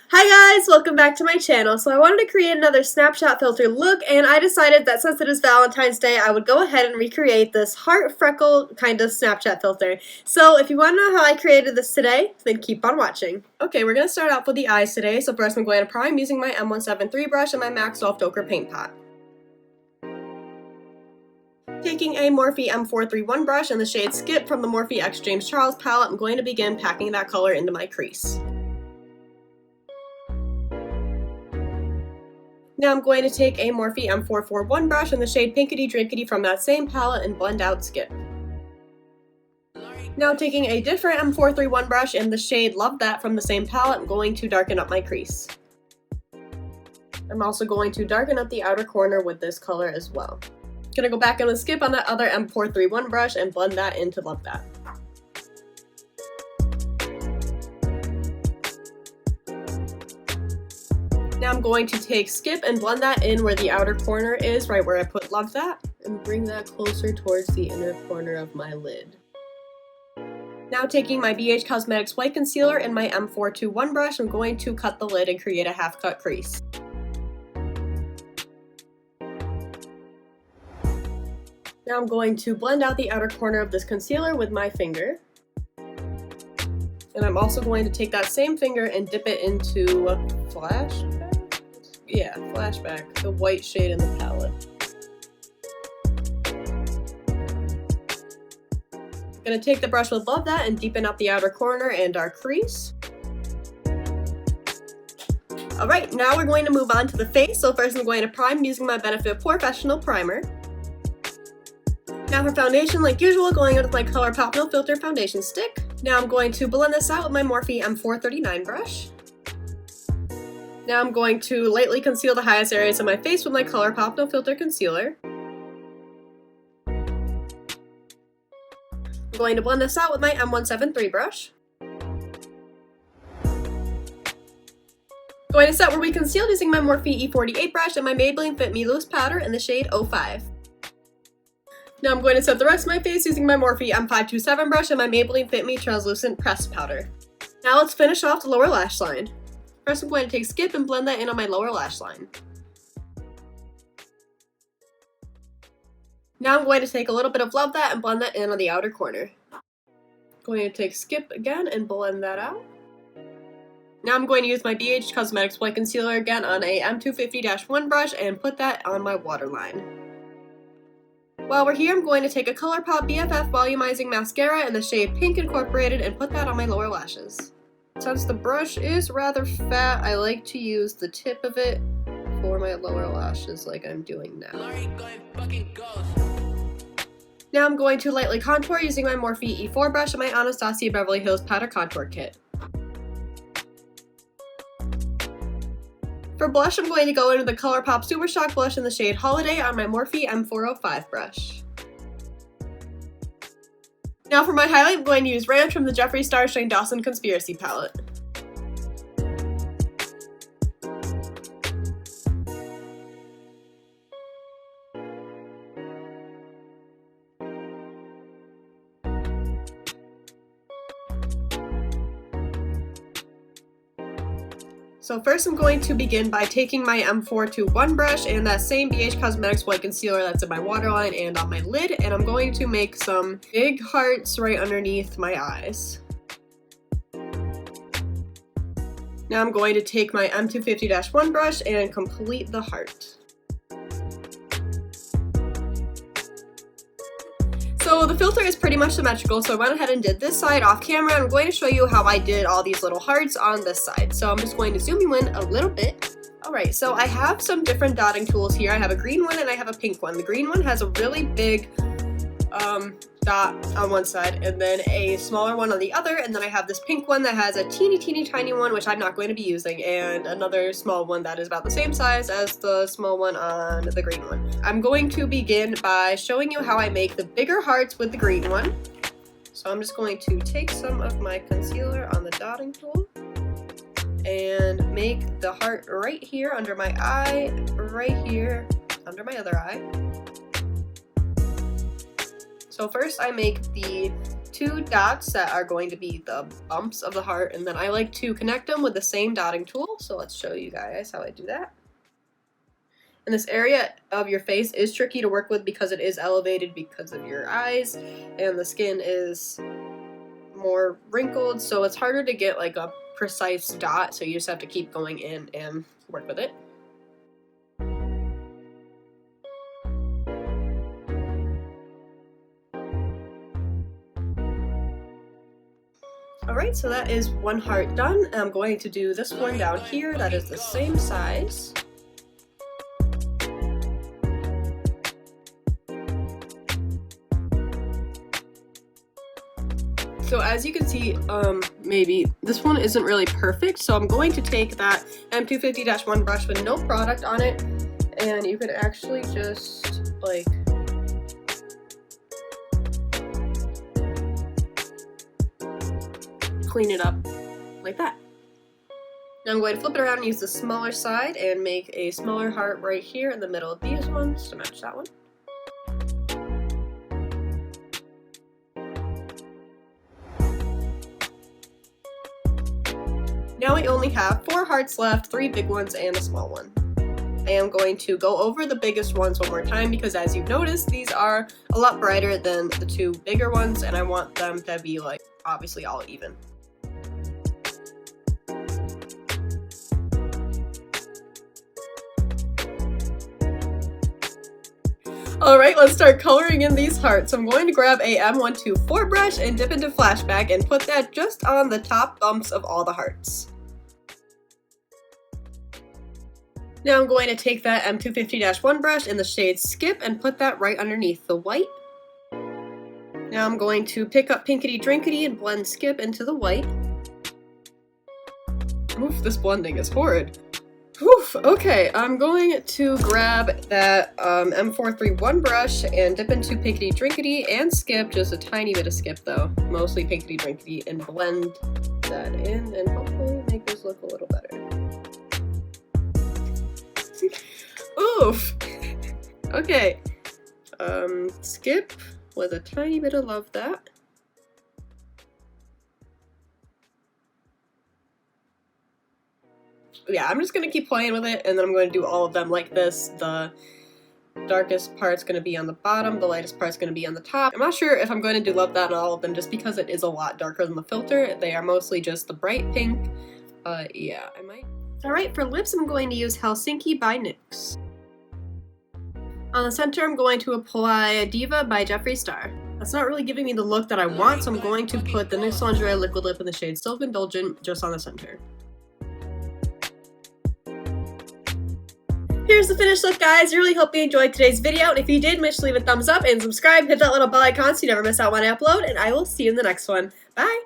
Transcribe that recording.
Hi guys, welcome back to my channel. So I wanted to create another Snapchat filter look, and I decided that since it is Valentine's Day, I would go ahead and recreate this heart freckle kind of Snapchat filter. So if you want to know how I created this today, then keep on watching. Okay, we're going to start off with the eyes today. So first I'm going to prime using my M173 brush and my MAC Soft Ochre paint pot. Taking a Morphe M431 brush in the shade Skip from the Morphe X James Charles palette, I'm going to begin packing that color into my crease. Now I'm going to take a Morphe M441 brush in the shade Pinkity Drinkity from that same palette and blend out Skip. Now taking a different M431 brush in the shade Love That from the same palette, I'm going to darken up my crease. I'm also going to darken up the outer corner with this color as well. Gonna go back in with Skip on that other M431 brush and blend that into Love That. Now I'm going to take Skip and blend that in where the outer corner is, right where I put Love That, and bring that closer towards the inner corner of my lid. Now taking my BH Cosmetics White Concealer and my M421 brush, I'm going to cut the lid and create a half cut crease. Now I'm going to blend out the outer corner of this concealer with my finger. And I'm also going to take that same finger and dip it into Flashback? Yeah, Flashback, the white shade in the palette. I'm gonna take the brush with Love That and deepen up the outer corner and our crease. Alright, now we're going to move on to the face. So first I'm going to prime using my Benefit Professional Primer. Now for foundation, like usual, going in with my ColourPop No Filter foundation stick. Now I'm going to blend this out with my Morphe M439 brush. Now I'm going to lightly conceal the highest areas of my face with my ColourPop No Filter concealer. I'm going to blend this out with my M173 brush. Going to set where we concealed using my Morphe E48 brush and my Maybelline Fit Me Loose powder in the shade 05. Now I'm going to set the rest of my face using my Morphe M527 brush and my Maybelline Fit Me Translucent Pressed Powder. Now let's finish off the lower lash line. First I'm going to take Skip and blend that in on my lower lash line. Now I'm going to take a little bit of Love That and blend that in on the outer corner. Going to take Skip again and blend that out. Now I'm going to use my BH Cosmetics White Concealer again on a M250-1 brush and put that on my waterline. While we're here, I'm going to take a ColourPop BFF Volumizing Mascara in the shade Pink Incorporated and put that on my lower lashes. Since the brush is rather fat, I like to use the tip of it for my lower lashes like I'm doing now. Now I'm going to lightly contour using my Morphe E4 brush and my Anastasia Beverly Hills Powder Contour Kit. For blush, I'm going to go in with the ColourPop Super Shock blush in the shade Holiday on my Morphe M405 brush. Now for my highlight, I'm going to use Ranch from the Jeffree Star Shane Dawson Conspiracy palette. So first I'm going to begin by taking my M421 brush and that same BH Cosmetics White Concealer that's in my waterline and on my lid, and I'm going to make some big hearts right underneath my eyes. Now I'm going to take my M250-1 brush and complete the heart. So the filter is pretty much symmetrical, so I went ahead and did this side off camera. I'm going to show you how I did all these little hearts on this side. So I'm just going to zoom you in a little bit. Alright, so I have some different dotting tools here. I have a green one and I have a pink one. The green one has a really big dot on one side and then a smaller one on the other, and then I have this pink one that has a teeny tiny one, which I'm not going to be using, and another small one that is about the same size as the small one on the green one. I'm going to begin by showing you how I make the bigger hearts with the green one. So I'm just going to take some of my concealer on the dotting tool and make the heart right here under my eye, right here under my other eye. So first I make the two dots that are going to be the bumps of the heart, and then I like to connect them with the same dotting tool. So let's show you guys how I do that. And this area of your face is tricky to work with because it is elevated because of your eyes, and the skin is more wrinkled, so it's harder to get like a precise dot, so you just have to keep going in and work with it. Alright, so that is one heart done. I'm going to do this one down here that is the same size. So as you can see, maybe this one isn't really perfect, so I'm going to take that M250-1 brush with no product on it, and you can actually just like clean it up like that. Now I'm going to flip it around and use the smaller side and make a smaller heart right here in the middle of these ones to match that one. Now we only have 4 hearts left, 3 big ones and a small one. I am going to go over the biggest ones one more time because as you've noticed, these are a lot brighter than the 2 bigger ones, and I want them to be like obviously all even. Alright, let's start coloring in these hearts. I'm going to grab a M124 brush and dip into Flashback and put that just on the top bumps of all the hearts. Now I'm going to take that M250-1 brush in the shade Skip and put that right underneath the white. Now I'm going to pick up Pinkity Drinkity and blend Skip into the white. Oof, this blending is horrid. Oof, okay, I'm going to grab that M431 brush and dip into Pinkity Drinkity and Skip, just a tiny bit of Skip though, mostly Pinkity Drinkity, and blend that in and hopefully make this look a little better. Oof! Okay, Skip with a tiny bit of Love That. Yeah, I'm just going to keep playing with it, and then I'm going to do all of them like this. The darkest part's going to be on the bottom, the lightest part's going to be on the top. I'm not sure if I'm going to do Love That on all of them just because it is a lot darker than the filter. They are mostly just the bright pink. Yeah, I might. Alright, for lips I'm going to use Helsinki by NYX. On the center I'm going to apply Diva by Jeffree Star. That's not really giving me the look that I want, so I'm going to put the NYX Lingerie Liquid Lip in the shade Self-Indulgent just on the center. Here's the finished look, guys. I really hope you enjoyed today's video, and if you did, make sure to leave a thumbs up and subscribe, hit that little bell icon so you never miss out when I upload, and I will see you in the next one. Bye!